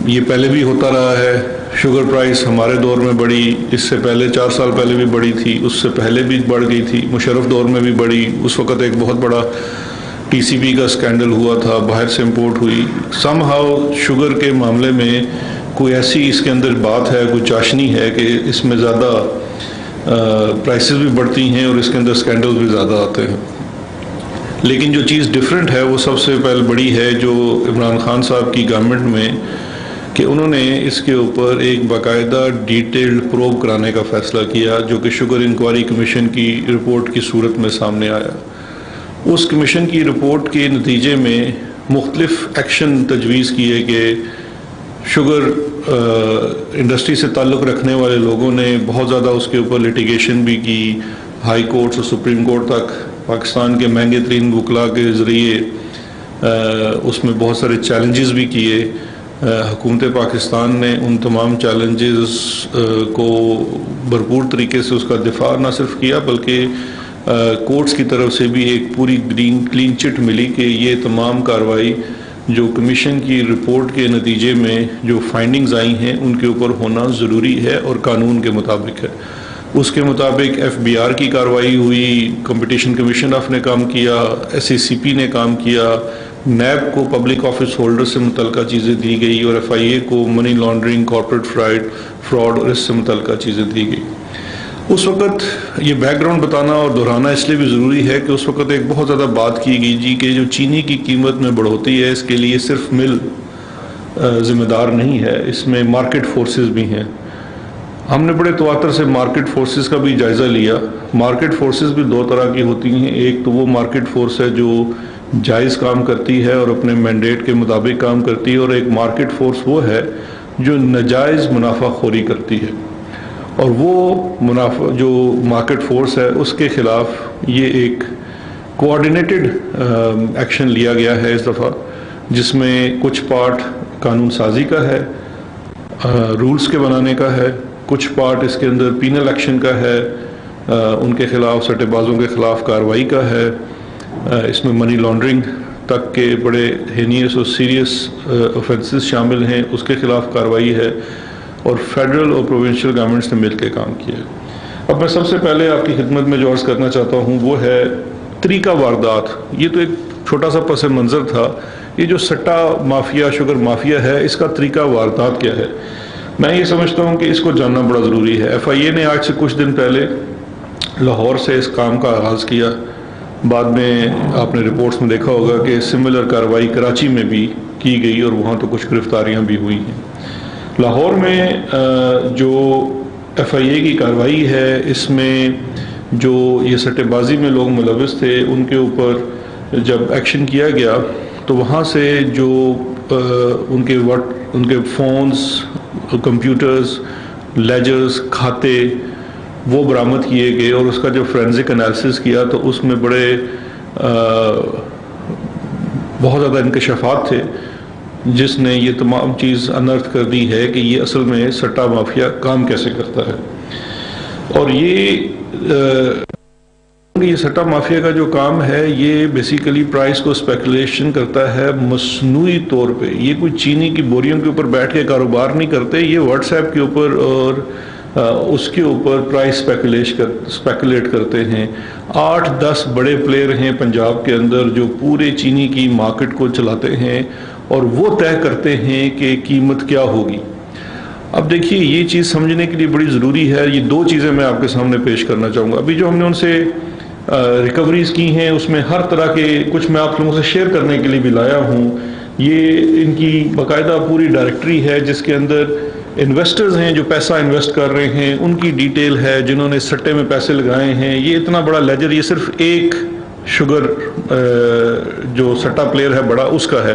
یہ پہلے بھی ہوتا رہا ہے. شوگر پرائس ہمارے دور میں بڑھی، اس سے پہلے 4 سال پہلے بھی بڑھی تھی، اس سے پہلے بھی بڑھ گئی تھی، مشرف دور میں بھی بڑھی. اس وقت ایک بہت بڑا ٹی سی بی کا اسکینڈل ہوا تھا، باہر سے امپورٹ ہوئی. سم ہاؤ شوگر کے معاملے میں کوئی ایسی اس کے اندر بات ہے، کوئی چاشنی ہے کہ اس میں زیادہ پرائسز بھی بڑھتی ہیں اور اس کے اندر اسکینڈل بھی زیادہ آتے ہیں. لیکن جو چیز ڈیفرنٹ ہے وہ سب سے پہلے بڑی ہے جو عمران خان صاحب کی گورنمنٹ میں، کہ انہوں نے اس کے اوپر ایک باقاعدہ ڈیٹیلڈ پروب کرانے کا فیصلہ کیا، جو کہ شوگر انکوائری کمیشن کی رپورٹ کی صورت میں سامنے آیا. اس کمیشن کی رپورٹ کے نتیجے میں مختلف ایکشن تجویز کیے کہ شوگر انڈسٹری سے تعلق رکھنے والے لوگوں نے بہت زیادہ اس کے اوپر لٹیگیشن بھی کی، ہائی کورٹس اور سپریم کورٹ تک. پاکستان کے مہنگے ترین وکلاء کے ذریعے اس میں بہت سارے چیلنجز بھی کیے. حکومت پاکستان نے ان تمام چیلنجز کو بھرپور طریقے سے اس کا دفاع نہ صرف کیا، بلکہ کورٹس کی طرف سے بھی ایک پوری کلین چٹ ملی کہ یہ تمام کارروائی جو کمیشن کی رپورٹ کے نتیجے میں جو فائنڈنگز آئی ہیں ان کے اوپر ہونا ضروری ہے اور قانون کے مطابق ہے. اس کے مطابق ایف بی آر کی کارروائی ہوئی، کمپٹیشن کمیشن آف نے کام کیا، ایس ای سی پی نے کام کیا، نیب کو پبلک آفس ہولڈر سے متعلقہ چیزیں دی گئی، اور ایف آئی اے کو منی لانڈرنگ، کارپوریٹ فراڈ اور اس سے متعلقہ چیزیں دی گئی. اس وقت یہ بیک گراؤنڈ بتانا اور دہرانا اس لیے بھی ضروری ہے کہ اس وقت ایک بہت زیادہ بات کی گئی جی کہ جو چینی کی قیمت میں بڑھوتی ہے اس کے لیے صرف مل ذمہ دار نہیں ہے، اس میں مارکیٹ فورسز بھی ہیں. ہم نے بڑے تواتر سے مارکیٹ فورسز کا بھی جائزہ لیا. مارکیٹ فورسز بھی 2 طرح کی ہوتی ہیں. ایک تو وہ مارکیٹ فورس ہے جو جائز کام کرتی ہے اور اپنے مینڈیٹ کے مطابق کام کرتی ہے، اور ایک مارکیٹ فورس وہ ہے جو ناجائز منافع خوری کرتی ہے. اور وہ جو مارکیٹ فورس ہے اس کے خلاف یہ ایک کوآرڈینیٹڈ ایکشن لیا گیا ہے اس دفعہ، جس میں کچھ پارٹ قانون سازی کا ہے، رولز کے بنانے کا ہے، کچھ پارٹ اس کے اندر پینل ایکشن کا ہے، ان کے خلاف سٹے بازوں کے خلاف کارروائی کا ہے. اس میں منی لانڈرنگ تک کے بڑے ہینیس اور سیریس اوفینسز شامل ہیں، اس کے خلاف کارروائی ہے، اور فیڈرل اور پروونشل گورنمنٹس نے مل کے کام کیا ہے. اب میں سب سے پہلے آپ کی خدمت میں جو عرض کرنا چاہتا ہوں وہ ہے طریقہ واردات. یہ تو ایک چھوٹا سا پس منظر تھا. یہ جو سٹا مافیا، شوگر مافیا ہے، اس کا طریقہ واردات کیا ہے؟ میں یہ سمجھتا ہوں کہ اس کو جاننا بڑا ضروری ہے. ایف آئی اے نے آج سے کچھ دن پہلے لاہور سے اس کام کا آغاز کیا. بعد میں آپ نے رپورٹس میں دیکھا ہوگا کہ سملر کارروائی کراچی میں بھی کی گئی اور وہاں تو کچھ گرفتاریاں بھی ہوئی ہیں. لاہور میں جو ایف آئی اے کی کارروائی ہے، اس میں جو یہ سٹے بازی میں لوگ ملوث تھے ان کے اوپر جب ایکشن کیا گیا تو وہاں سے جو ان کے فونز، کمپیوٹرز، لیجرز، کھاتے وہ برآمد کیے گئے، اور اس کا جو فورینزک انالیسس کیا تو اس میں بہت زیادہ انکشافات تھے، جس نے یہ تمام چیز انرتھ کر دی ہے کہ یہ اصل میں سٹا مافیا کام کیسے کرتا ہے. اور یہ سٹا مافیا کا جو کام ہے یہ بیسیکلی پرائس کو اسپیکولیشن کرتا ہے مصنوعی طور پہ. یہ کوئی چینی کی بوریوں کے اوپر بیٹھ کے کاروبار نہیں کرتے، یہ واٹس ایپ کے اوپر اور اس کے اوپر پرائس اسپیکولیٹ کرتے ہیں. 8-10 بڑے پلیئر ہیں پنجاب کے اندر جو پورے چینی کی مارکیٹ کو چلاتے ہیں اور وہ طے کرتے ہیں کہ قیمت کیا ہوگی. اب دیکھیے یہ چیز سمجھنے کے لیے بڑی ضروری ہے. یہ 2 چیزیں میں آپ کے سامنے پیش کرنا چاہوں گا. ابھی جو ہم نے ان سے ریکوریز کی ہیں اس میں ہر طرح کے کچھ میں آپ لوگوں سے شیئر کرنے کے لیے بھی لایا ہوں. یہ ان کی باقاعدہ پوری ڈائریکٹری ہے جس کے اندر انویسٹرز ہیں جو پیسہ انویسٹ کر رہے ہیں، ان کی ڈیٹیل ہے، جنہوں نے سٹے میں پیسے لگائے ہیں. یہ اتنا بڑا لیجر یہ صرف ایک شوگر جو سٹا پلیئر ہے بڑا اس کا ہے.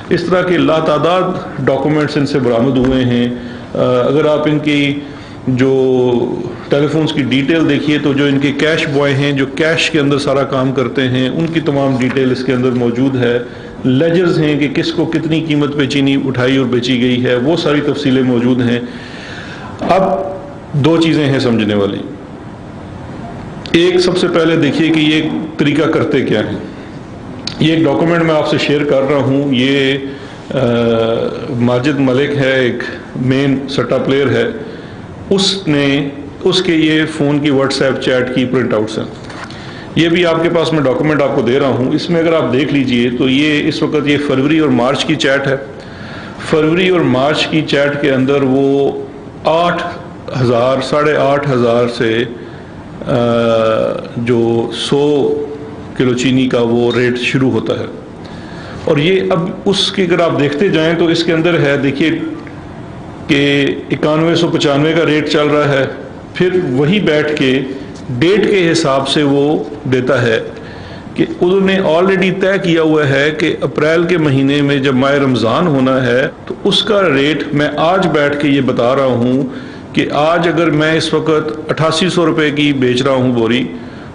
اس طرح کے لاتعداد ڈاکومنٹس ان سے برآمد ہوئے ہیں. اگر آپ ان کی جو ٹیلی فونز کی ڈیٹیل دیکھیے تو جو ان کے کیش بوائے ہیں جو کیش کے اندر سارا کام کرتے ہیں ان کی تمام ڈیٹیل اس کے اندر موجود ہے. لیجرز ہیں کہ کس کو کتنی قیمت پہ چینی اٹھائی اور بیچی گئی ہے، وہ ساری تفصیلیں موجود ہیں. اب 2 چیزیں ہیں سمجھنے والی. ایک سب سے پہلے دیکھیے کہ یہ طریقہ کرتے کیا ہیں. یہ ایک ڈاکومنٹ میں آپ سے شیئر کر رہا ہوں. یہ ماجد ملک ہے، ایک مین سٹا پلیئر ہے، اس کے یہ فون کی واٹس ایپ چیٹ کی پرنٹ آؤٹس ہیں. یہ بھی آپ کے پاس میں ڈاکومنٹ آپ کو دے رہا ہوں. اس میں اگر آپ دیکھ لیجئے تو یہ اس وقت یہ فروری اور مارچ کی چیٹ ہے. فروری اور مارچ کی چیٹ کے اندر وہ 8,000 8,500 سے جو 100 کلو چینی کا وہ ریٹ شروع ہوتا ہے. اور یہ اب اس کی اگر آپ دیکھتے جائیں تو اس کے اندر ہے، دیکھیے کہ 9195 کا ریٹ چل رہا ہے. پھر وہی بیٹھ کے ڈیٹ کے حساب سے وہ دیتا ہے کہ انہوں نے آلریڈی طے کیا ہوا ہے کہ اپریل کے مہینے میں جب ماہ رمضان ہونا ہے تو اس کا ریٹ میں آج بیٹھ کے یہ بتا رہا ہوں کہ آج اگر میں اس وقت 8800 روپے کی بیچ رہا ہوں بوری،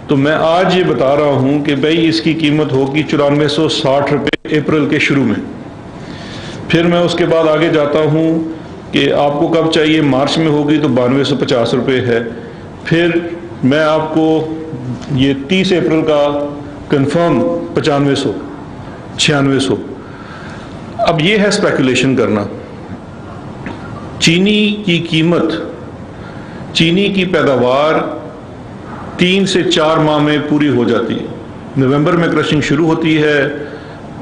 تو میں آج یہ بتا رہا ہوں کہ بھائی اس کی قیمت ہوگی 9460 روپے اپریل کے شروع میں. پھر میں اس کے بعد آگے جاتا ہوں کہ آپ کو کب چاہیے، مارچ میں ہوگی تو 9250 روپے ہے. پھر میں آپ کو یہ 30 اپریل کا کنفرم 9500 9600. اب یہ ہے اسپیکولیشن کرنا. چینی کی قیمت، چینی کی پیداوار 3 سے 4 ماہ میں پوری ہو جاتی ہے. نومبر میں کرشنگ شروع ہوتی ہے،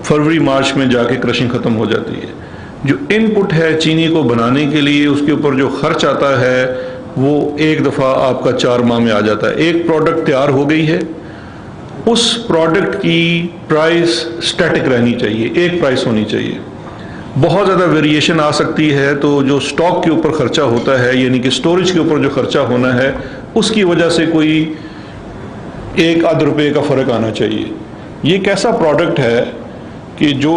فروری مارچ میں جا کے کرشنگ ختم ہو جاتی ہے. جو ان پٹ ہے چینی کو بنانے کے لیے، اس کے اوپر جو خرچ آتا ہے وہ ایک دفعہ آپ کا 4 ماہ میں آ جاتا ہے. ایک پروڈکٹ تیار ہو گئی ہے، اس پروڈکٹ کی پرائس سٹیٹک رہنی چاہیے، ایک پرائس ہونی چاہیے. بہت زیادہ ویریشن آ سکتی ہے تو جو سٹاک کے اوپر خرچہ ہوتا ہے، یعنی کہ سٹوریج کے اوپر جو خرچہ ہونا ہے، اس کی وجہ سے کوئی 1 روپے کا فرق آنا چاہیے. یہ ایک ایسا پروڈکٹ ہے کہ جو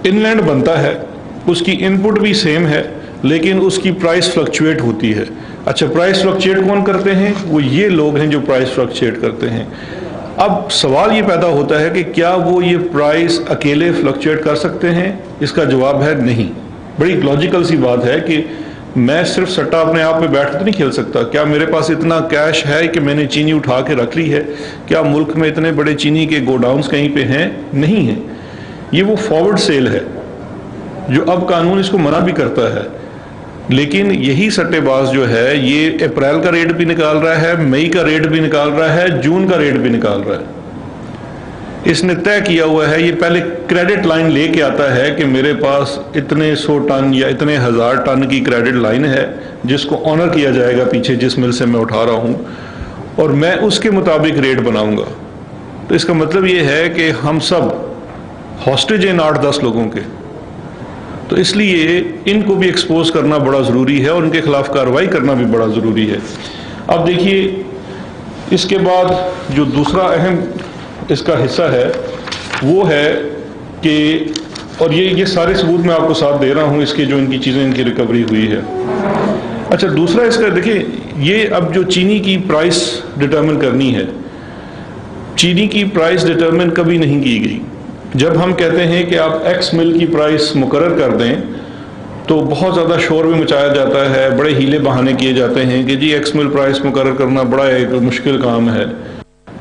ان لینڈ بنتا ہے، اس کی ان پٹ بھی سیم ہے لیکن اس کی پرائس فلکچویٹ ہوتی ہے. اچھا، پرائس فلکچویٹ کون کرتے ہیں؟ وہ یہ لوگ ہیں جو پرائس فلکچویٹ کرتے ہیں. اب سوال یہ پیدا ہوتا ہے کہ کیا وہ یہ پرائس اکیلے فلکچویٹ کر سکتے ہیں؟ اس کا جواب ہے نہیں. بڑی لاجیکل سی بات ہے کہ میں صرف سٹا اپنے آپ میں بیٹھ تو نہیں کھیل سکتا. کیا میرے پاس اتنا کیش ہے کہ میں نے چینی اٹھا کے رکھ لی ہے؟ کیا ملک میں اتنے بڑے چینی کے گوڈاؤنز کہیں پہ ہیں؟ نہیں ہیں. یہ وہ فارورڈ سیل ہے جو اب قانون اس کو منع بھی کرتا ہے. لیکن یہی سٹے باز جو ہے یہ اپریل کا ریٹ بھی نکال رہا ہے، مئی کا ریٹ بھی نکال رہا ہے، جون کا ریٹ بھی نکال رہا ہے. اس نے طے کیا ہوا ہے، یہ پہلے کریڈٹ لائن لے کے آتا ہے کہ میرے پاس اتنے 100 ٹن یا اتنے 1000 ٹن کی کریڈٹ لائن ہے جس کو آنر کیا جائے گا پیچھے جس مل سے میں اٹھا رہا ہوں، اور میں اس کے مطابق ریٹ بناؤں گا. تو اس کا مطلب یہ ہے کہ ہم سب ہاسٹیج ہیں 8-10 لوگوں کے. تو اس لیے ان کو بھی ایکسپوز کرنا بڑا ضروری ہے اور ان کے خلاف کارروائی کرنا بھی بڑا ضروری ہے. اب دیکھیے اس کے بعد جو دوسرا اہم اس کا حصہ ہے وہ ہے کہ، اور یہ سارے ثبوت میں آپ کو ساتھ دے رہا ہوں اس کے جو ان کی چیزیں ان کی ریکوری ہوئی ہے. اچھا، دوسرا اس کا دیکھیں، یہ اب جو چینی کی پرائس ڈٹرمن کرنی ہے، چینی کی پرائس ڈٹرمن کبھی نہیں کی گئی. جب ہم کہتے ہیں کہ آپ ایکس مل کی پرائس مقرر کر دیں تو بہت زیادہ شور بھی مچایا جاتا ہے، بڑے ہیلے بہانے کیے جاتے ہیں کہ جی ایکس مل پرائس مقرر کرنا بڑا ایک مشکل کام ہے.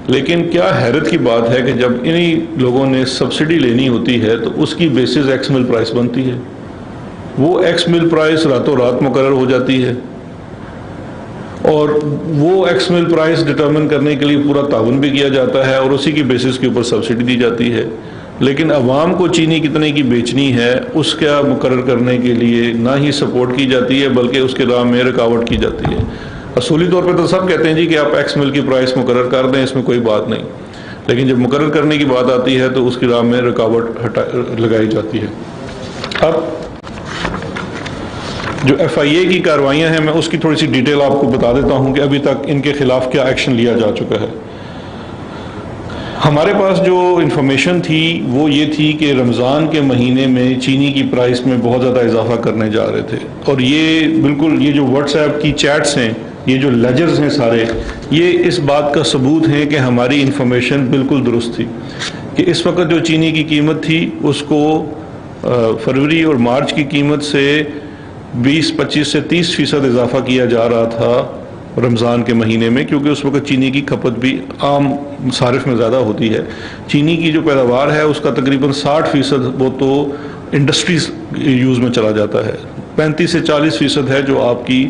لیکن کیا حیرت کی بات ہے کہ جب انہی لوگوں نے سبسڈی لینی ہوتی ہے تو اس کی بیسس ایکس مل پرائس بنتی ہے. وہ ایکس مل پرائس راتوں رات مقرر ہو جاتی ہے اور وہ ایکس مل پرائس ڈٹرمن کرنے کے لیے پورا تعاون بھی کیا جاتا ہے اور اسی کی بیسس کے اوپر سبسڈی دی جاتی ہے. لیکن عوام کو چینی کتنے کی بیچنی ہے اس کا مقرر کرنے کے لیے نہ ہی سپورٹ کی جاتی ہے بلکہ اس کے راہ میں رکاوٹ کی جاتی ہے. اصولی طور پہ تو سب کہتے ہیں جی کہ آپ ایکس مل کی پرائس مقرر کر دیں، اس میں کوئی بات نہیں، لیکن جب مقرر کرنے کی بات آتی ہے تو اس کی راہ میں رکاوٹ لگائی جاتی ہے. اب جو ایف آئی اے کی کارروائیاں ہیں میں اس کی تھوڑی سی ڈیٹیل آپ کو بتا دیتا ہوں کہ ابھی تک ان کے خلاف کیا ایکشن لیا جا چکا ہے. ہمارے پاس جو انفارمیشن تھی وہ یہ تھی کہ رمضان کے مہینے میں چینی کی پرائس میں بہت زیادہ اضافہ کرنے جا رہے تھے، اور یہ بالکل یہ جو واٹس ایپ کی چیٹس ہیں، یہ جو لیجرز ہیں سارے، یہ اس بات کا ثبوت ہے کہ ہماری انفارمیشن بالکل درست تھی کہ اس وقت جو چینی کی قیمت تھی اس کو فروری اور مارچ کی قیمت سے 20-25 سے 30% اضافہ کیا جا رہا تھا رمضان کے مہینے میں، کیونکہ اس وقت چینی کی کھپت بھی عام صارف میں زیادہ ہوتی ہے. چینی کی جو پیداوار ہے اس کا تقریباً 60% وہ تو انڈسٹریز یوز میں چلا جاتا ہے. 35 سے 40% ہے جو آپ کی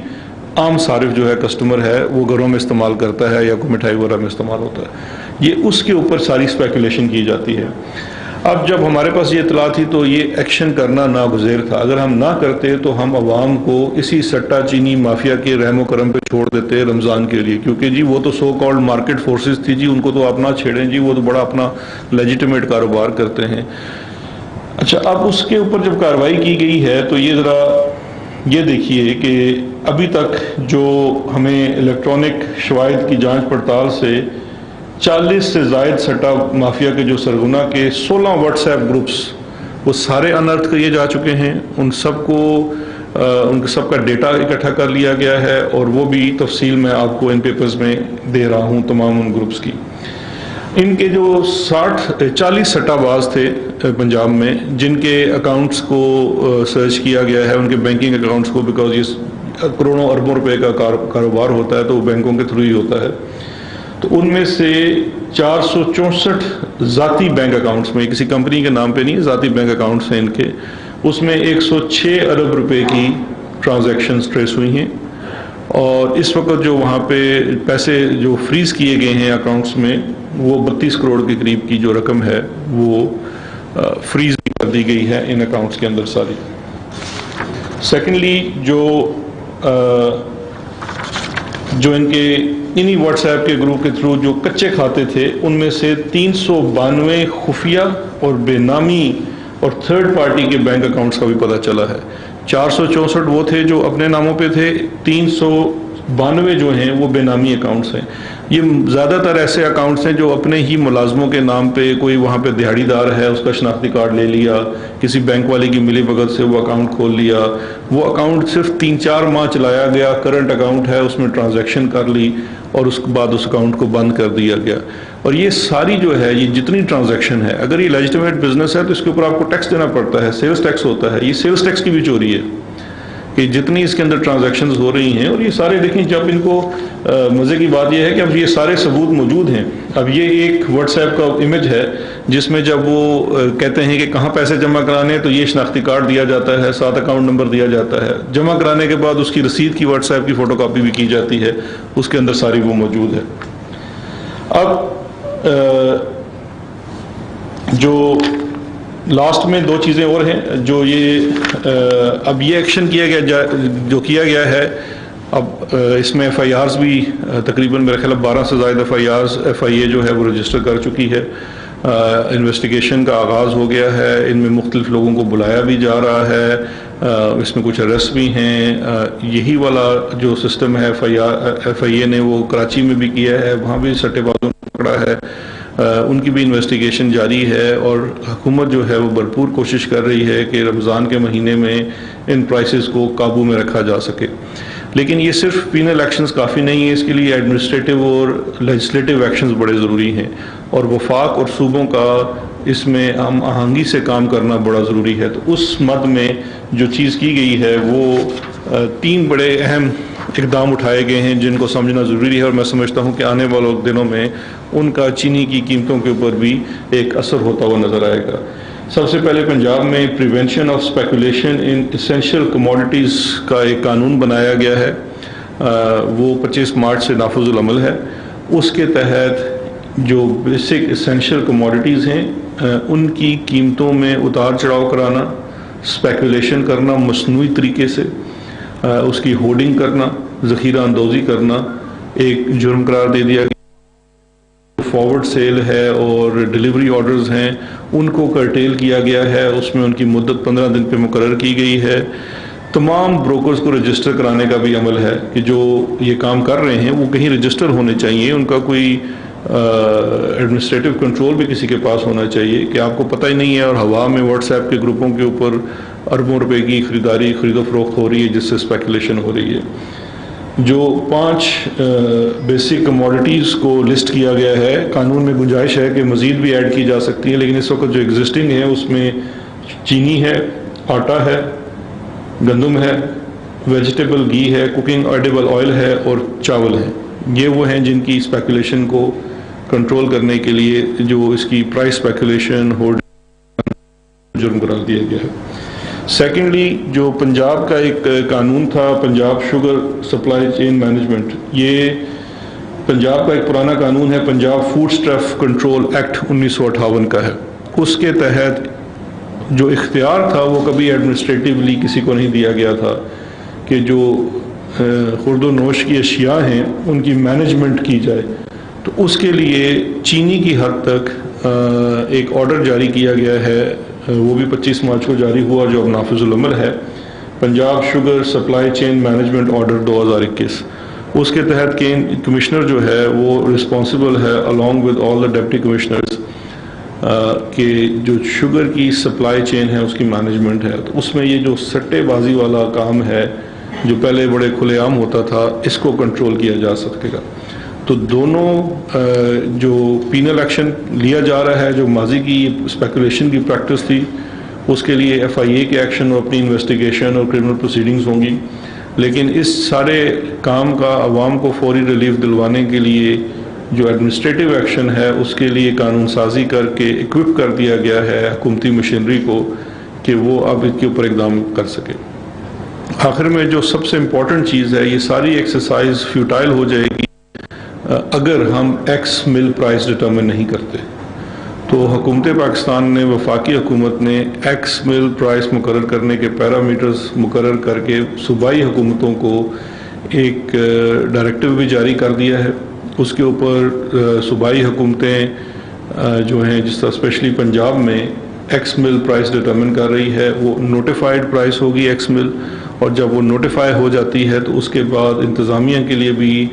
عام صارف جو ہے کسٹمر ہے وہ گھروں میں استعمال کرتا ہے یا کوئی مٹھائی وغیرہ میں استعمال ہوتا ہے. یہ اس کے اوپر ساری اسپیکولیشن کی جاتی ہے. اب جب ہمارے پاس یہ اطلاع تھی تو یہ ایکشن کرنا ناگزیر تھا. اگر ہم نہ کرتے تو ہم عوام کو اسی سٹا چینی مافیا کے رحم و کرم پہ چھوڑ دیتے رمضان کے لیے, کیونکہ جی وہ تو سو کالڈ مارکیٹ فورسز تھی, جی ان کو تو آپ نہ چھیڑیں, جی وہ تو بڑا اپنا لیجیٹمیٹ کاروبار کرتے ہیں. اچھا, اب اس کے اوپر جب کارروائی کی گئی ہے تو یہ ذرا یہ دیکھیے کہ ابھی تک جو ہمیں الیکٹرانک شواہد کی جانچ پڑتال سے 40 سے زائد سٹا مافیا کے جو سرغنہ کے 16 واٹس ایپ گروپس وہ سارے انرتھ کیے جا چکے ہیں. ان سب کو ان سب کا ڈیٹا اکٹھا کر لیا گیا ہے اور وہ بھی تفصیل میں آپ کو ان پیپرز میں دے رہا ہوں تمام ان گروپس کی. ان کے جو 40 سٹا باز تھے پنجاب میں جن کے اکاؤنٹس کو سرچ کیا گیا ہے, ان کے بینکنگ اکاؤنٹس کو, بیکاز یہ کروڑوں اربوں روپے کا کاروبار ہوتا ہے تو وہ بینکوں کے تھرو ہی ہوتا ہے. تو ان میں سے 464 ذاتی بینک اکاؤنٹس میں, کسی کمپنی کے نام پہ نہیں, ذاتی بینک اکاؤنٹس ہیں ان کے, اس میں 106 ارب روپے کی ٹرانزیکشنز ٹریس ہوئی ہیں. اور اس وقت جو وہاں پہ پیسے جو فریز کیے گئے ہیں اکاؤنٹس میں وہ 32 کروڑ کے قریب کی جو رقم ہے وہ فریز کر دی گئی ہے ان اکاؤنٹس کے اندر ساری. سیکنڈلی جو ان کے انہی واٹس ایپ کے گروپ کے تھرو جو کچے کھاتے تھے ان میں سے 392 خفیہ اور بے نامی اور تھرڈ پارٹی کے بینک اکاؤنٹس کا بھی پتہ چلا ہے. 464 وہ تھے جو اپنے ناموں پہ تھے, 392 جو ہیں وہ بے نامی اکاؤنٹس ہیں. یہ زیادہ تر ایسے اکاؤنٹس ہیں جو اپنے ہی ملازموں کے نام پہ, کوئی وہاں پہ دیہڑی دار ہے اس کا شناختی کارڈ لے لیا, کسی بینک والے کی ملی بھگت سے وہ اکاؤنٹ کھول لیا, وہ اکاؤنٹ صرف 3-4 ماہ چلایا گیا, کرنٹ اکاؤنٹ ہے اس میں ٹرانزیکشن کر لی اور اس کے بعد اس اکاؤنٹ کو بند کر دیا گیا. اور یہ ساری جو ہے یہ جتنی ٹرانزیکشن ہے, اگر یہ لیجیٹمیٹ بزنس ہے تو اس کے اوپر آپ کو ٹیکس دینا پڑتا ہے, سیلز ٹیکس ہوتا ہے. یہ سیلز ٹیکس کی بھی چوری ہے کہ جتنی اس کے اندر ٹرانزیکشنز ہو رہی ہیں. اور یہ سارے دیکھیں, جب ان کو مزے کی بات یہ ہے کہ اب یہ سارے ثبوت موجود ہیں. اب یہ ایک واٹس ایپ کا امیج ہے جس میں جب وہ کہتے ہیں کہ کہاں پیسے جمع کرانے, تو یہ شناختی کارڈ دیا جاتا ہے, ساتھ اکاؤنٹ نمبر دیا جاتا ہے. جمع کرانے کے بعد اس کی رسید کی واٹس ایپ کی فوٹو کاپی بھی کی جاتی ہے, اس کے اندر ساری وہ موجود ہے. اب جو لاسٹ میں 2 چیزیں اور ہیں جو یہ اب یہ ایکشن کیا گیا جو کیا گیا ہے. اب اس میں ایف آئی آرز بھی تقریباً میرا خیال 12 سے زائد ایف آئی اے جو ہے وہ رجسٹر کر چکی ہے. انویسٹیگیشن کا آغاز ہو گیا ہے, ان میں مختلف لوگوں کو بلایا بھی جا رہا ہے, اس میں کچھ اریسٹ بھی ہیں. یہی والا جو سسٹم ہے ایف آئی اے نے وہ کراچی میں بھی کیا ہے, وہاں بھی سٹے بازوں کو پکڑا ہے, ان کی بھی انویسٹیگیشن جاری ہے. اور حکومت جو ہے وہ بھرپور کوشش کر رہی ہے کہ رمضان کے مہینے میں ان پرائسز کو قابو میں رکھا جا سکے. لیکن یہ صرف پینل ایکشنز کافی نہیں ہیں, اس کے لیے ایڈمنسٹریٹو اور لیجسلیٹو ایکشنز بڑے ضروری ہیں, اور وفاق اور صوبوں کا اس میں ہم آہنگی سے کام کرنا بڑا ضروری ہے. تو اس مد میں جو چیز کی گئی ہے وہ 3 بڑے اہم اقدام اٹھائے گئے ہیں جن کو سمجھنا ضروری ہے, اور میں سمجھتا ہوں کہ آنے والے دنوں میں ان کا چینی کی قیمتوں کے اوپر بھی ایک اثر ہوتا ہوا نظر آئے گا. سب سے پہلے پنجاب میں prevention of speculation in essential commodities کا ایک قانون بنایا گیا ہے, وہ 25 مارچ سے نافذ العمل ہے. اس کے تحت جو بیسک اسینشیل کموڈیٹیز ہیں ان کی قیمتوں میں اتار چڑھاؤ کرانا, اسپیکولیشن کرنا مصنوعی طریقے سے, اس کی ہولڈنگ کرنا, ذخیرہ اندوزی کرنا ایک جرم قرار دے دیا گیا. فارورڈ سیل ہے اور ڈیلیوری آرڈرز ہیں ان کو کرٹیل کیا گیا ہے, اس میں ان کی مدت 15 دن پہ مقرر کی گئی ہے. تمام بروکرز کو رجسٹر کرانے کا بھی عمل ہے کہ جو یہ کام کر رہے ہیں وہ کہیں رجسٹر ہونے چاہیے, ان کا کوئی ایڈمنسٹریٹو کنٹرول بھی کسی کے پاس ہونا چاہیے کہ آپ کو پتہ ہی نہیں ہے اور ہوا میں واٹس ایپ کے گروپوں کے اوپر اربوں روپے کی خرید و فروخت ہو رہی ہے جس سے اسپیکولیشن ہو رہی ہے. جو 5 بیسک کموڈیٹیز کو لسٹ کیا گیا ہے, قانون میں گنجائش ہے کہ مزید بھی ایڈ کی جا سکتی ہیں, لیکن اس وقت جو ایگزسٹنگ ہے اس میں چینی ہے, آٹا ہے, گندم ہے, ویجیٹیبل گھی ہے, کوکنگ ایڈیبل آئل ہے اور چاول ہے. یہ وہ ہیں جن کی اسپیکولیشن کو کنٹرول کرنے کے لیے جو اس کی پرائس اسپیکولیشن جرم قرار دیا گیا ہے۔ سیکنڈلی جو پنجاب کا ایک قانون تھا، Punjab sugar supply chain management, یہ پنجاب کا ایک پرانا قانون ہے، Punjab food stuff control act 1958 کا ہے۔ اس کے تحت جو اختیار تھا وہ کبھی ایڈمنسٹریٹیولی کسی کو نہیں دیا گیا تھا کہ جو خورد و نوش کی اشیاء ہیں ان کی مینجمنٹ کی جائے، تو اس کے لیے چینی کی حد تک ایک آرڈر جاری کیا گیا ہے، وہ بھی 25 مارچ کو جاری ہوا، جو اب نافذ العمل ہے، Punjab sugar supply chain management order 2021۔ اس کے تحت کمشنر جو ہے وہ رسپانسبل ہے along with all the deputy commissioners کہ جو شوگر کی سپلائی چین ہے اس کی مینجمنٹ ہے۔ تو اس میں یہ جو سٹے بازی والا کام ہے جو پہلے بڑے کھلے عام ہوتا تھا، اس کو کنٹرول کیا جا سکے گا۔ تو دونوں جو پینل ایکشن لیا جا رہا ہے، جو ماضی کی اسپیکولیشن کی پریکٹس تھی، اس کے لیے FIA کے ایکشن اور اپنی انویسٹیگیشن اور کرمنل پروسیڈنگز ہوں گی، لیکن اس سارے کام کا عوام کو فوری ریلیف دلوانے کے لیے جو ایڈمنسٹریٹو ایکشن ہے اس کے لیے قانون سازی کر کے اکوپ کر دیا گیا ہے حکومتی مشینری کو کہ وہ اب اس کے اوپر اقدام کر سکے۔ آخر میں جو سب سے امپورٹنٹ چیز ہے، یہ ساری ایکسرسائز فیوٹائل ہو جائے گی اگر ہم ایکس مل پرائس ڈٹرمن نہیں کرتے۔ تو حکومت پاکستان نے، وفاقی حکومت نے ایکس مل پرائس مقرر کرنے کے پیرامیٹرز مقرر کر کے صوبائی حکومتوں کو ایک ڈائریکٹیو بھی جاری کر دیا ہے۔ اس کے اوپر صوبائی حکومتیں جو ہیں، جس طرح اسپیشلی پنجاب میں ایکس مل پرائس ڈٹرمن کر رہی ہے، وہ نوٹیفائڈ پرائس ہوگی ایکس مل، اور جب وہ نوٹیفائی ہو جاتی ہے تو اس کے بعد انتظامیہ کے لیے بھی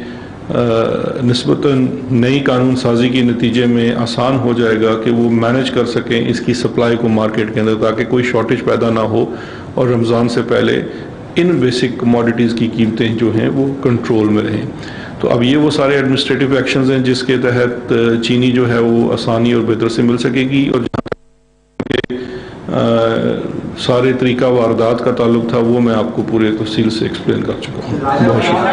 نسبتاً نئی قانون سازی کے نتیجے میں آسان ہو جائے گا کہ وہ مینج کر سکیں اس کی سپلائی کو مارکیٹ کے اندر، تاکہ کوئی شارٹیج پیدا نہ ہو اور رمضان سے پہلے ان بیسک کموڈیٹیز کی قیمتیں جو ہیں وہ کنٹرول میں رہیں۔ تو اب یہ وہ سارے ایڈمنسٹریٹو ایکشنز ہیں جس کے تحت چینی جو ہے وہ آسانی اور بہتر سے مل سکے گی، اور جہاں سارے طریقہ واردات کا تعلق تھا وہ میں آپ کو پورے تفصیل سے ایکسپلین کر چکا ہوں۔ بہت شکریہ۔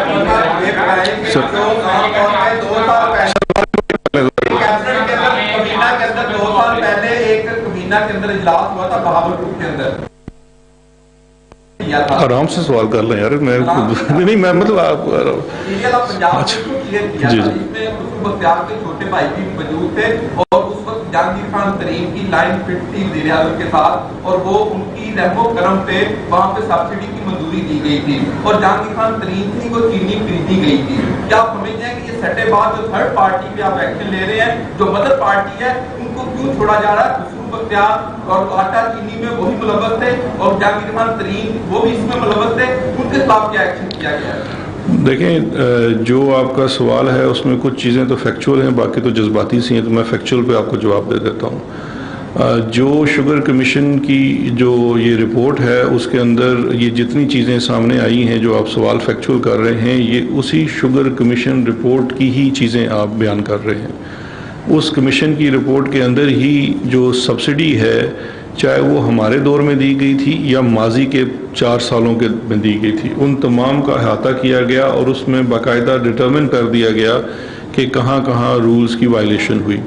آرام سے سوال کر لیں یار، میں نہیں، میں مطلب آپ جی چھوٹے بھائی بھی موجود تھے، اور اس وقت جہانگیر خان ترین کی لائن فٹ تھی وزیر اعظم کے ساتھ، اور وہ ان کی رحم و کرم پہ وہاں پہ سبسڈی کی منظوری دی گئی تھی، اور جہانگیر خان ترین تھی وہ چینی خریدی گئی تھی۔ کیا آپ سمجھتے ہیں کہ یہ سٹے بعد جو تھرڈ پارٹی پہ آپ ایکشن لے رہے ہیں، جو مدر پارٹی ہے، ان کو کیوں چھوڑا جا رہا ہے؟ اور آٹا چینی میں وہی ملوث تھے، اور جہانگیر خان ترین وہ بھی اس میں ملوث تھے، ان کے خلاف کیا ایکشن کیا گیا ہے؟ دیکھیں، جو آپ کا سوال ہے اس میں کچھ چیزیں تو فیکچول ہیں، باقی تو جذباتی سی ہیں، تو میں فیکچول پہ آپ کو جواب دے دیتا ہوں۔ جو شوگر کمیشن کی جو یہ رپورٹ ہے اس کے اندر یہ جتنی چیزیں سامنے آئی ہیں، جو آپ سوال فیکچول کر رہے ہیں، یہ اسی شوگر کمیشن رپورٹ کی ہی چیزیں آپ بیان کر رہے ہیں۔ اس کمیشن کی رپورٹ کے اندر ہی جو سبسڈی ہے، چاہے وہ ہمارے دور میں دی گئی تھی یا ماضی کے 4 سالوں کے میں دی گئی تھی، ان تمام کا احاطہ کیا گیا، اور اس میں باقاعدہ ڈٹرمن کر دیا گیا کہ کہاں کہاں رولز کی وائلیشن ہوئی۔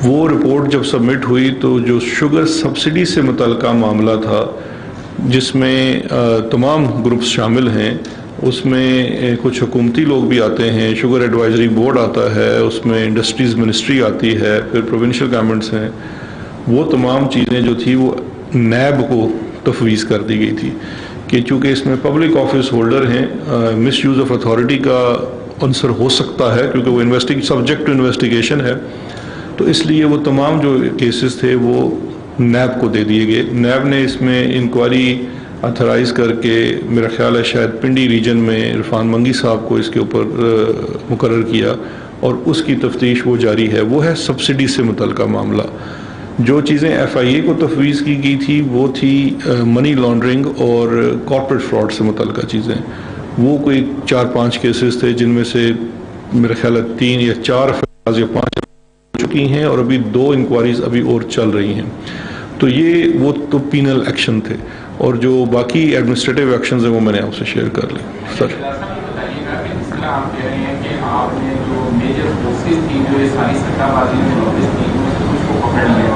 وہ رپورٹ جب سبمٹ ہوئی تو جو شوگر سبسڈی سے متعلقہ معاملہ تھا، جس میں تمام گروپس شامل ہیں، اس میں کچھ حکومتی لوگ بھی آتے ہیں، شوگر ایڈوائزری بورڈ آتا ہے، اس میں انڈسٹریز منسٹری آتی ہے، پھر پروونشل گورنمنٹس ہیں، وہ تمام چیزیں جو تھی وہ نیب کو تفویض کر دی گئی تھی کہ چونکہ اس میں پبلک آفس ہولڈر ہیں، مس یوز آف اتھارٹی کا عنصر ہو سکتا ہے کیونکہ وہ سبجیکٹ ٹو انویسٹیگیشن ہے، تو اس لیے وہ تمام جو کیسز تھے وہ نیب کو دے دیے گئے۔ نیب نے اس میں انکوائری اتھرائز کر کے، میرا خیال ہے شاید پنڈی ریجن میں عرفان منگی صاحب کو اس کے اوپر مقرر کیا، اور اس کی تفتیش وہ جاری ہے۔ وہ ہے سبسڈی سے متعلقہ معاملہ۔ جو چیزیں FIA کو تفویض کی گئی تھی وہ تھی منی لانڈرنگ اور کارپوریٹ فراڈ سے متعلقہ چیزیں، وہ کوئی 4-5 کیسز تھے، جن میں سے میرا خیال ہے 3 یا 4 افراد یا 5 ہو چکی ہیں، اور ابھی 2 انکوائریز ابھی اور چل رہی ہیں۔ تو یہ وہ تو پینل ایکشن تھے، اور جو باقی ایڈمنسٹریٹو ایکشنز ہیں وہ میں نے آپ سے شیئر کر لی۔ سر آپ کہہ رہے ہیں کہ آپ نے جو میجر فورسز تھی جو یہ ساری سٹہ بازی میں اس کو پکڑ لیا،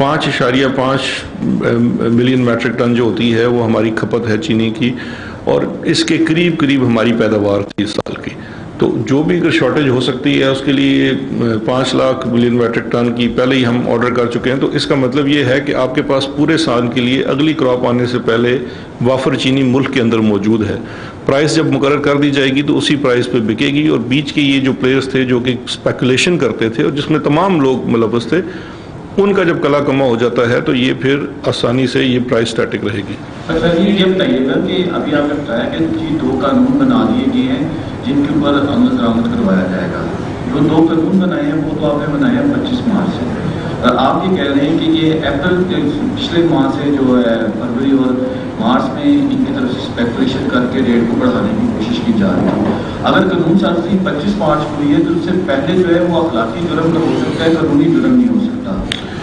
5.5 ملین میٹرک ٹن جو ہوتی ہے وہ ہماری کھپت ہے چینی کی، اور اس کے قریب ہماری پیداوار تھی اس سال کی. تو جو بھی اگر شارٹیج ہو سکتی ہے اس کے لیے 5 لاکھ ملین میٹرک ٹن کی پہلے ہی ہم آرڈر کر چکے ہیں. تو اس کا مطلب یہ ہے کہ آپ کے پاس پورے سال کے لیے اگلی کراپ آنے سے پہلے وافر چینی ملک کے اندر موجود ہے. پرائس جب مقرر کر دی جائے گی تو اسی پرائس پہ بکے گی، اور بیچ کے یہ جو پلیئرز تھے جو کہ اسپیکولیشن کرتے تھے اور جس میں تمام لوگ ملوث تھے، ان کا جب کلا کما ہو جاتا ہے تو یہ پھر آسانی سے یہ پرائس سٹیٹک رہے گی. اچھا یہ بتائیے گا کہ ابھی آپ نے بتایا کہ 2 قانون بنا دیے گئے ہیں جن کے اوپر عمل درآمد کروایا جائے گا. جو 2 قانون بنائے ہیں وہ تو آپ نے بنائے ہیں 25 مارچ سے. آپ یہ کہہ رہے ہیں کہ یہ اپریل پچھلے ماہ سے جو ہے فروری اور مارچ میں ان کی طرف سے اسپیکولیشن کر کے ریٹ کو بڑھانے کی کوشش کی جا رہی ہے. اگر قانون سازی 25 مارچ کو ہوئی ہے تو اس سے پہلے جو ہے وہ اخلاقی جرم کا ہو سکتا ہے، قانونی جرم نہیں ہو سکتا.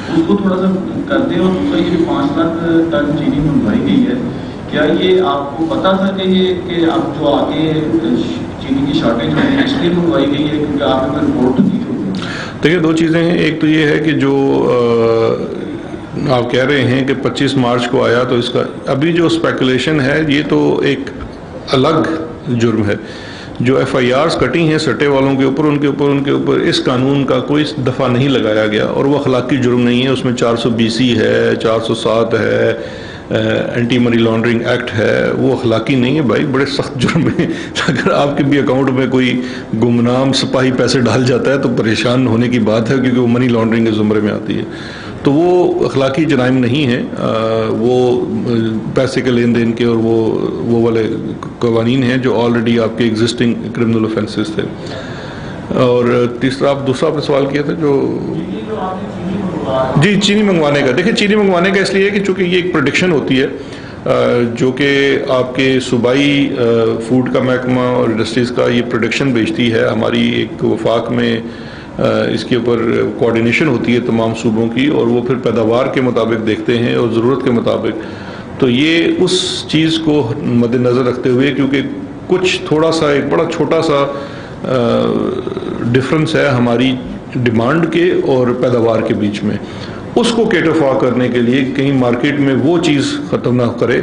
اس کو تھوڑا سا کر دیں. اور دوسرا یہ 5 لاکھ ٹن چینی منگوائی گئی ہے، کیا یہ آپ کو پتا تھا کہ اب جو آگے چینی کی شارٹیج ہوئی ہے اس لیے منگوائی گئی ہے کیونکہ آپ نے کوئی رپورٹ دی ہوگی؟ دیکھیے 2 چیزیں ہیں. ایک تو یہ ہے کہ جو آپ کہہ رہے ہیں کہ 25 مارچ کو آیا، تو اس کا ابھی جو اسپیکولیشن ہے یہ تو ایک الگ جرم ہے. جو FIRs کٹی ہیں سٹے والوں کے اوپر، ان کے اوپر اس قانون کا کوئی دفعہ نہیں لگایا گیا، اور وہ اخلاقی جرم نہیں ہے. اس میں 420 ہے، 407 ہے، اینٹی منی لانڈرنگ ایکٹ ہے. وہ اخلاقی نہیں ہے بھائی، بڑے سخت جرم ہیں. اگر آپ کے بھی اکاؤنٹ میں کوئی گمنام سپاہی پیسے ڈال جاتا ہے تو پریشان ہونے کی بات ہے، کیونکہ وہ منی لانڈرنگ کے زمرے میں آتی ہے. تو وہ اخلاقی جرائم نہیں ہیں، وہ پیسے کے لین دین کے اور وہ والے قوانین ہیں جو آلریڈی آپ کے ایگزسٹنگ کرمنل اوفینسز تھے. اور تیسرا آپ دوسرا آپ نے سوال کیا تھا جو جی چینی منگوانے کا. دیکھیں چینی منگوانے کا اس لیے کہ چونکہ یہ ایک پریڈکشن ہوتی ہے جو کہ آپ کے صوبائی فوڈ کا محکمہ اور انڈسٹریز کا یہ پریڈکشن بھیجتی ہے. ہماری ایک وفاق میں اس کے اوپر کوارڈینیشن ہوتی ہے تمام صوبوں کی، اور وہ پھر پیداوار کے مطابق دیکھتے ہیں اور ضرورت کے مطابق. تو یہ اس چیز کو مد نظر رکھتے ہوئے، کیونکہ کچھ تھوڑا سا ایک بڑا چھوٹا سا ڈفرنس ہے ہماری ڈیمانڈ کے اور پیداوار کے بیچ میں، اس کو کیٹرفا کرنے کے لیے کہیں مارکیٹ میں وہ چیز ختم نہ کرے.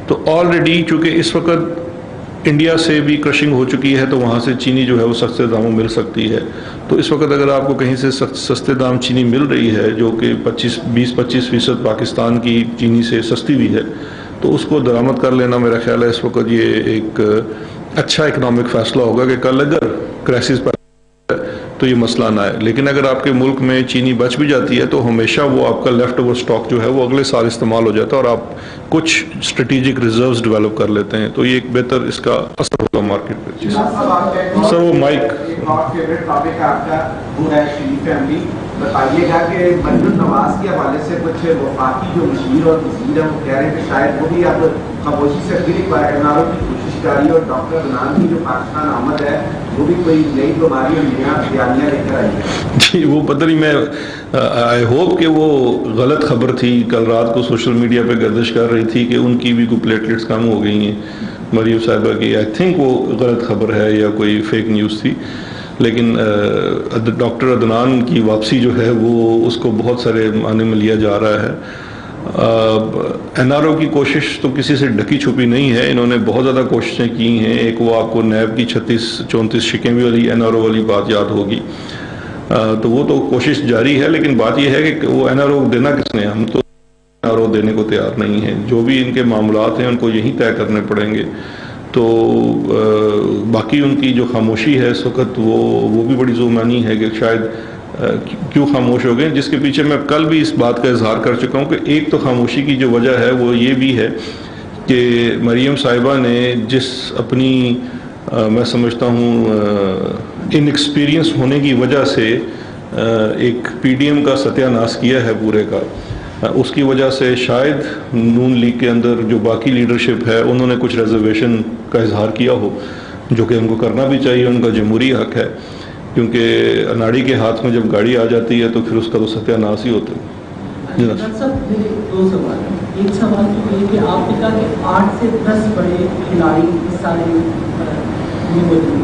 تو آلریڈی چونکہ اس وقت انڈیا سے بھی کرشنگ ہو چکی ہے تو وہاں سے چینی جو ہے وہ سستے داموں مل سکتی ہے. تو اس وقت اگر آپ کو کہیں سے سستے دام چینی مل رہی ہے جو کہ 20-25% پاکستان کی چینی سے سستی بھی ہے، تو اس کو درآمد کر لینا میرا خیال ہے اس وقت یہ ایک اچھا اکنامک فیصلہ ہوگا کہ کل اگر کرائسس پر تو یہ مسئلہ نہ آئے. لیکن اگر آپ کے ملک میں چینی بچ بھی جاتی ہے تو ہمیشہ وہ آپ کا لیفٹ اوور سٹاک جو ہے وہ اگلے سال استعمال ہو جاتا ہے، اور آپ کچھ اسٹریٹجک ریزروز ڈیولپ کر لیتے ہیں. تو یہ ایک بہتر اس کا اثر ہوگا مارکیٹ پہ. سر وہ مائک بتائیے گا کہ مریم نواز کے حوالے سے کچھ وفاقی جو مشیر اور وزیر ہیں وہ کہہ رہے ہیں کہ شاید وہ بھی اب خاموشی سے گرفت کی کوشش کر رہی ہے، اور ڈاکٹر عدنان کی جو پاکستان آمد ہے وہ بھی کوئی نئی بیماری اور نیا بیانیہ لے کر آئی ہے. جی وہ پتہ نہیں، میں آئی ہوپ کہ وہ غلط خبر تھی. کل رات کو سوشل میڈیا پہ گردش کر رہی تھی کہ ان کی بھی کوئی پلیٹلیٹس کم ہو گئی ہیں مریم صاحبہ کی. آئی تھنک وہ غلط خبر ہے یا کوئی فیک نیوز تھی. لیکن ڈاکٹر عدنان کی واپسی جو ہے وہ اس کو بہت سارے معنی میں لیا جا رہا ہے. NRO کی کوشش تو کسی سے ڈھکی چھپی نہیں ہے، انہوں نے بہت زیادہ کوششیں کی ہیں. ایک وہ آپ کو نیب کی 36-34 شکیں والی NRO والی بات یاد ہوگی، تو وہ تو کوشش جاری ہے. لیکن بات یہ ہے کہ وہ NRO دینا کس نے؟ ہم تو NRO دینے کو تیار نہیں ہیں. جو بھی ان کے معاملات ہیں ان کو یہیں طے کرنے پڑیں گے. تو باقی ان کی جو خاموشی ہے اس وقت وہ بھی بڑی ذومانی ہے کہ شاید کیوں خاموش ہو گئے، جس کے پیچھے میں کل بھی اس بات کا اظہار کر چکا ہوں کہ ایک تو خاموشی کی جو وجہ ہے وہ یہ بھی ہے کہ مریم صاحبہ نے جس اپنی میں سمجھتا ہوں ان ایکسپیرینس ہونے کی وجہ سے ایک PDM کا ستیہ ناش کیا ہے پورے کا، اس کی وجہ سے شاید نون لیگ کے اندر جو باقی لیڈرشپ ہے انہوں نے کچھ ریزرویشن کا اظہار کیا ہو، جو کہ ان کو کرنا بھی چاہیے، ان کا جمہوری حق ہے. کیونکہ اناڑی کے ہاتھ میں جب گاڑی آ جاتی ہے تو پھر اس کا تو ستیہ ناش ہی ہوتا ہے. ڈاکٹر صاحب میرے 2 سوال ہیں. ایک سوال تو یہ کہ آپ نے کہا کہ 8 سے 10 بڑے کھلاڑی اس سال میں موجود ہیں.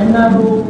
NRO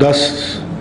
10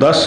10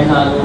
NRO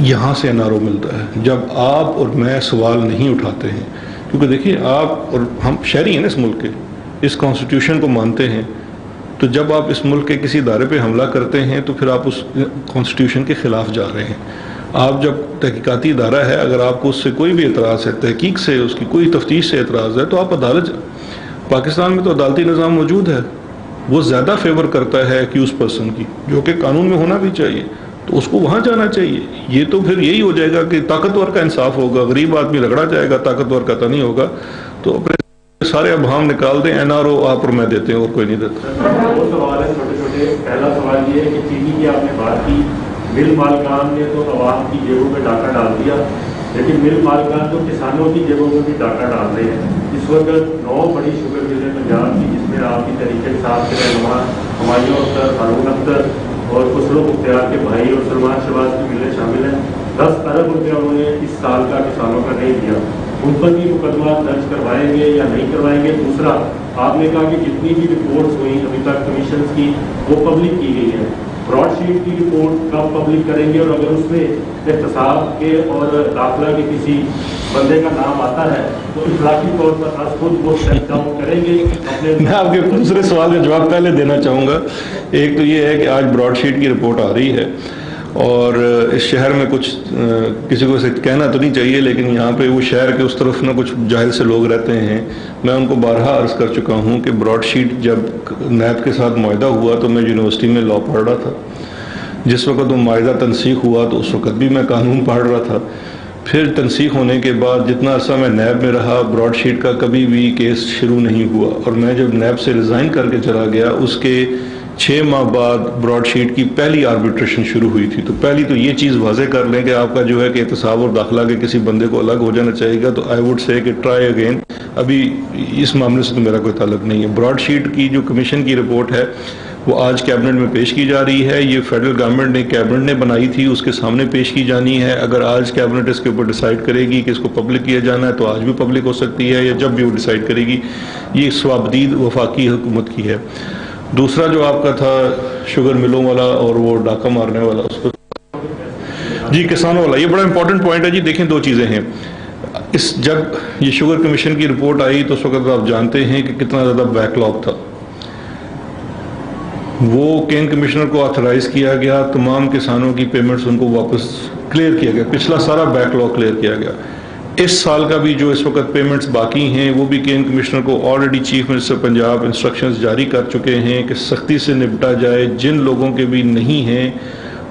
یہاں سے NRO ملتا ہے. جب آپ اور میں سوال نہیں اٹھاتے ہیں، کیونکہ دیکھیے آپ اور ہم شہری ہیں نا اس ملک کے، اس کانسٹیٹیوشن کو مانتے ہیں، تو جب آپ اس ملک کے کسی ادارے پہ حملہ کرتے ہیں تو پھر آپ اس کانسٹیٹیوشن کے خلاف جا رہے ہیں. آپ جب تحقیقاتی ادارہ ہے، اگر آپ کو اس سے کوئی بھی اعتراض ہے، تحقیق سے، اس کی کوئی تفتیش سے اعتراض ہے، تو آپ عدالت. پاکستان میں تو عدالتی نظام موجود ہے، وہ زیادہ فیور کرتا ہے ایکیوز پرسن کی، جو کہ قانون میں ہونا بھی چاہیے، تو اس کو وہاں جانا چاہیے. یہ تو پھر یہی ہو جائے گا کہ طاقتور کا انصاف ہوگا، غریب آدمی رگڑا جائے گا، طاقتور کا تو نہیں ہوگا. تو اپنے سارے ابہام نکال دیں، NRO آپ اور میں دیتے ہیں، اور کوئی نہیں دیتا. وہ سوال ہے چھوٹے چھوٹے. پہلا سوال یہ ہے کہ چینی کی آپ نے بات کی، مل مالکان نے تو عوام کی جیبوں میں ڈاکہ ڈال دیا، لیکن مل مالکان تو کسانوں کی جیبوں میں بھی ڈاکہ ڈال رہے ہیں. اس وقت 9 بڑی شوگر ملیں پنجاب کی، جس میں آپ کی تحریک انصاف کے رہنما ہمایوں اختر، ہارون اختر اور خسرو مختار کے بھائی اور سلمان شہباز کی ملیں شامل ہیں. 10 ارب روپیہ انہوں نے اس سال کا کسانوں کا نہیں دیا. ان پر بھی مقدمات درج کروائیں گے یا نہیں کروائیں گے؟ دوسرا، آپ نے کہا کہ جتنی بھی رپورٹس ہوئی ابھی تک کمیشنز کی، وہ پبلک کی گئی ہیں. براڈ شیٹ کی رپورٹ کب پبلک کریں گے؟ اور اگر اس میں احتساب کے اور داخلہ کے کسی بندے کا نام آتا ہے تو اخلاقی طور پر آپ خود وہ سیٹ ڈاؤن کریں گے اپنے؟ میں آپ کے دوسرے سوال کا جواب پہلے دینا چاہوں گا. ایک تو یہ ہے کہ آج براڈ شیٹ کی رپورٹ آ رہی ہے، اور اس شہر میں کچھ کسی کو اسے کہنا تو نہیں چاہیے، لیکن یہاں پہ وہ شہر کے اس طرف نہ کچھ جاہل سے لوگ رہتے ہیں. میں ان کو بارہا عرض کر چکا ہوں کہ براڈ شیٹ جب نیب کے ساتھ معاہدہ ہوا تو میں یونیورسٹی میں لاء پڑھ رہا تھا. جس وقت وہ معاہدہ تنسیخ ہوا تو اس وقت بھی میں قانون پڑھ رہا تھا. پھر تنسیخ ہونے کے بعد جتنا عرصہ میں نیب میں رہا، براڈ شیٹ کا کبھی بھی کیس شروع نہیں ہوا. اور میں جب نیب سے ریزائن کر کے چلا گیا، اس کے 6 ماہ بعد براڈ شیٹ کی پہلی آربیٹریشن شروع ہوئی تھی. تو پہلی تو یہ چیز واضح کر لیں کہ آپ کا جو ہے کہ احتساب اور داخلہ کے کسی بندے کو الگ ہو جانا چاہیے گا، تو آئی ووڈ سے کہ ٹرائی اگین. ابھی اس معاملے سے تو میرا کوئی تعلق نہیں ہے. براڈ شیٹ کی جو کمیشن کی رپورٹ ہے وہ آج کیبنٹ میں پیش کی جا رہی ہے. یہ فیڈرل گورنمنٹ نے کیبنٹ نے بنائی تھی، اس کے سامنے پیش کی جانی ہے. اگر آج کیبنٹ اس کے اوپر ڈیسائیڈ کرے گی کہ اس کو پبلک کیا جانا ہے تو آج بھی پبلک ہو سکتی ہے، یا جب بھی وہ ڈیسائیڈ کرے گی. یہ سوابدید وفاقی حکومت کی ہے. دوسرا جو آپ کا تھا شوگر ملوں والا اور وہ ڈاکہ مارنے والا، اس کو جی کسانوں والا، یہ بڑا امپورٹنٹ پوائنٹ ہے. جی دیکھیں، 2 چیزیں ہیں. جب یہ شوگر کمیشن کی رپورٹ آئی تو اس وقت آپ جانتے ہیں کہ کتنا زیادہ بیک لاگ تھا. وہ کین کمشنر کو آتھرائز کیا گیا، تمام کسانوں کی پیمنٹس ان کو واپس کلیئر کیا گیا، پچھلا سارا بیک لاگ کلیئر کیا گیا. اس سال کا بھی جو اس وقت پیمنٹس باقی ہیں وہ بھی کین کمشنر کو already chief minister Punjab instructions جاری کر چکے ہیں کہ سختی سے نپٹا جائے. جن لوگوں کے بھی نہیں ہیں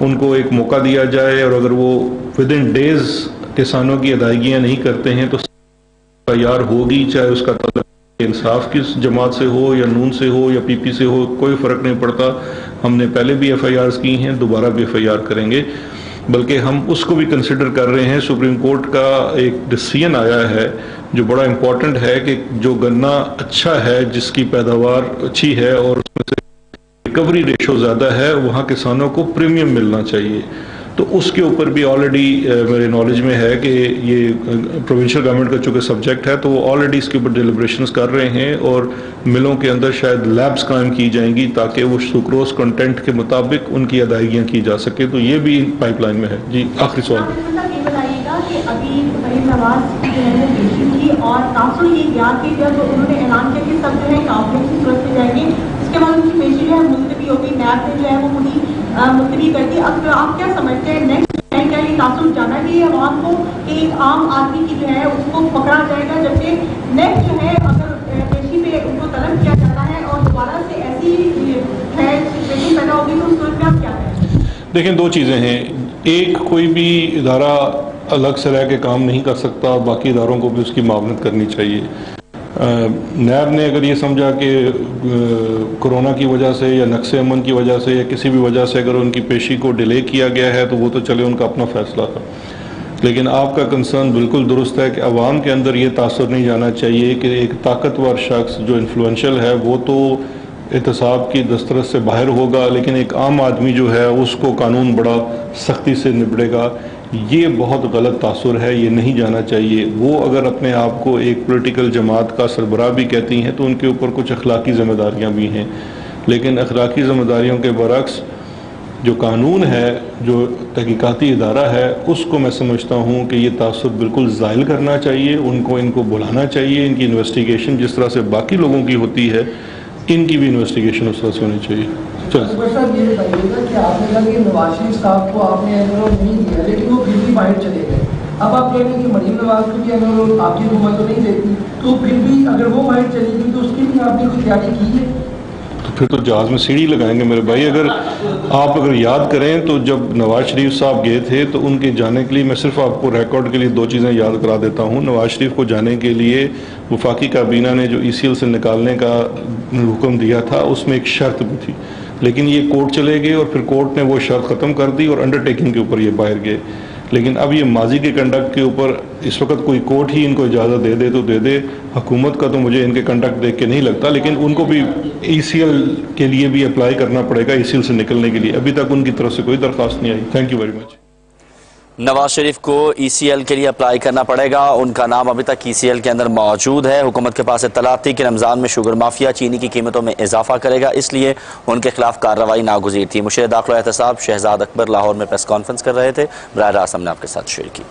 ان کو ایک موقع دیا جائے، اور اگر وہ ود ان ڈیز کسانوں کی ادائیگیاں نہیں کرتے ہیں تو تیار ہوگی، چاہے اس کا تعلق انصاف کی جماعت سے ہو یا نون سے ہو یا PP سے ہو، کوئی فرق نہیں پڑتا. ہم نے پہلے بھی FIRs کی ہیں، دوبارہ بھی FIR کریں گے. بلکہ ہم اس کو بھی کنسیڈر کر رہے ہیں. سپریم کورٹ کا ایک ڈیسیژن آیا ہے جو بڑا امپورٹنٹ ہے کہ جو گنا اچھا ہے، جس کی پیداوار اچھی ہے اور اس میں سے ریکوری ریشو زیادہ ہے، وہاں کسانوں کو پریمیم ملنا چاہیے. تو اس کے اوپر بھی آلریڈی میرے نالج میں ہے کہ یہ پروونشل گورنمنٹ کا چونکہ سبجیکٹ ہے تو وہ آلریڈی اس کے اوپر ڈیلیبریشنز کر رہے ہیں، اور ملوں کے اندر شاید لیبس قائم کی جائیں گی تاکہ وہ سوکروز کنٹینٹ کے مطابق ان کی ادائیگیاں کی جا سکے. تو یہ بھی پائپ لائن میں ہے. جی آخری سوال. یہ بتائیے گا کہ ابھی مریم نواز جو ہے وہ پیشی تھی اور تاثر یہ کیا کہ جب انہوں نے اعلان کیا کہ سب جو ہے کاؤنٹنگ کی صورت میں جائیں گے، اس کے بعد ان کی پیشی جو ہے ملتوی ہوگی، نیب نے جو ہے وہ پوری ملتوی کر دی. اب آپ کیا سمجھتے ہیں نیکسٹ ہے کیا یہ تاثر جانا چاہیے عوام کو کہ ایک عام آدمی کی جو ہے اس کو پکڑا جائے گا، جبکہ نیکسٹ جو ہے اگر پیشی پہ ان کو طلب کیا جاتا ہے اور دوبارہ سے ایسی ہے سچویشن پیدا ہوگی تو اس صورت میں آپ کیا کریں؟ دیکھیں، 2 چیزیں ہیں. ایک، کوئی بھی ادارہ الگ سے رہ کے کام نہیں کر سکتا، باقی اداروں کو بھی اس کی معاونت کرنی چاہیے. نیب نے اگر یہ سمجھا کہ کرونا کی وجہ سے یا نقص امن کی وجہ سے یا کسی بھی وجہ سے اگر ان کی پیشی کو ڈیلے کیا گیا ہے تو وہ تو چلے، ان کا اپنا فیصلہ تھا. لیکن آپ کا کنسرن بالکل درست ہے کہ عوام کے اندر یہ تاثر نہیں جانا چاہیے کہ ایک طاقتور شخص جو انفلوئنشل ہے وہ تو احتساب کی دسترس سے باہر ہوگا، لیکن ایک عام آدمی جو ہے اس کو قانون بڑا سختی سے نپٹے گا. یہ بہت غلط تاثر ہے، یہ نہیں جانا چاہیے. وہ اگر اپنے آپ کو ایک پولیٹیکل جماعت کا سربراہ بھی کہتی ہیں تو ان کے اوپر کچھ اخلاقی ذمہ داریاں بھی ہیں، لیکن اخلاقی ذمہ داریوں کے برعکس جو قانون ہے، جو تحقیقاتی ادارہ ہے، اس کو میں سمجھتا ہوں کہ یہ تعصب بالکل زائل کرنا چاہیے، ان کو بلانا چاہیے، ان کی انویسٹیگیشن جس طرح سے باقی لوگوں کی ہوتی ہے ان کی بھی انویسٹیگیشن اس طرح سے ہونی چاہیے. صاحب یہ بتائیے گا کہ آپ نے کہا کہ نواز شریف صاحب کو آپ نے اینرول نہیں دیا لیکن وہ پھر بھی باہر چلے گئے. اب آپ کہہ رہے ہیں کہ مریم نواز کو بھی اینرول آپ کی حکومت تو نہیں دیتی، تو پھر بھی اگر وہ باہر چلے گی تو اس کی بھی آپ نے کوئی تیاری کی ہے؟ تو پھر تو جہاز میں سیڑھی لگائیں گے میرے بھائی. آپ اگر یاد کریں تو جب نواز شریف صاحب گئے تھے تو ان کے جانے کے لیے میں صرف آپ کو ریکارڈ کے لیے 2 چیزیں یاد کرا دیتا ہوں. نواز شریف کو جانے کے لیے وفاقی کابینہ نے جو ECL سے نکالنے کا حکم دیا تھا اس میں ایک شرط بھی تھی، لیکن یہ کورٹ چلے گئے اور پھر کورٹ نے وہ شرط ختم کر دی اور انڈر ٹیکنگ کے اوپر یہ باہر گئے. لیکن اب یہ ماضی کے کنڈکٹ کے اوپر اس وقت کوئی کورٹ ہی ان کو اجازت دے دے تو دے دے. حکومت کا تو مجھے ان کے کنڈکٹ دیکھ کے نہیں لگتا، لیکن ان کو بھی ECL کے لیے بھی اپلائی کرنا پڑے گا ECL سے نکلنے کے لیے. ابھی تک ان کی طرف سے کوئی درخواست نہیں آئی. Thank you very much. Nawaz Sharif کو ECL کے لیے اپلائی کرنا پڑے گا، ان کا نام ابھی تک ECL کے اندر موجود ہے. حکومت کے پاس اطلاع تھی کہ رمضان میں شوگر مافیا چینی کی قیمتوں میں اضافہ کرے گا، اس لیے ان کے خلاف کارروائی ناگزیر تھی. مشیر داخلہ احتساب شہزاد اکبر لاہور میں پریس کانفرنس کر رہے تھے، براہ راست ہم نے آپ کے ساتھ شیئر کی.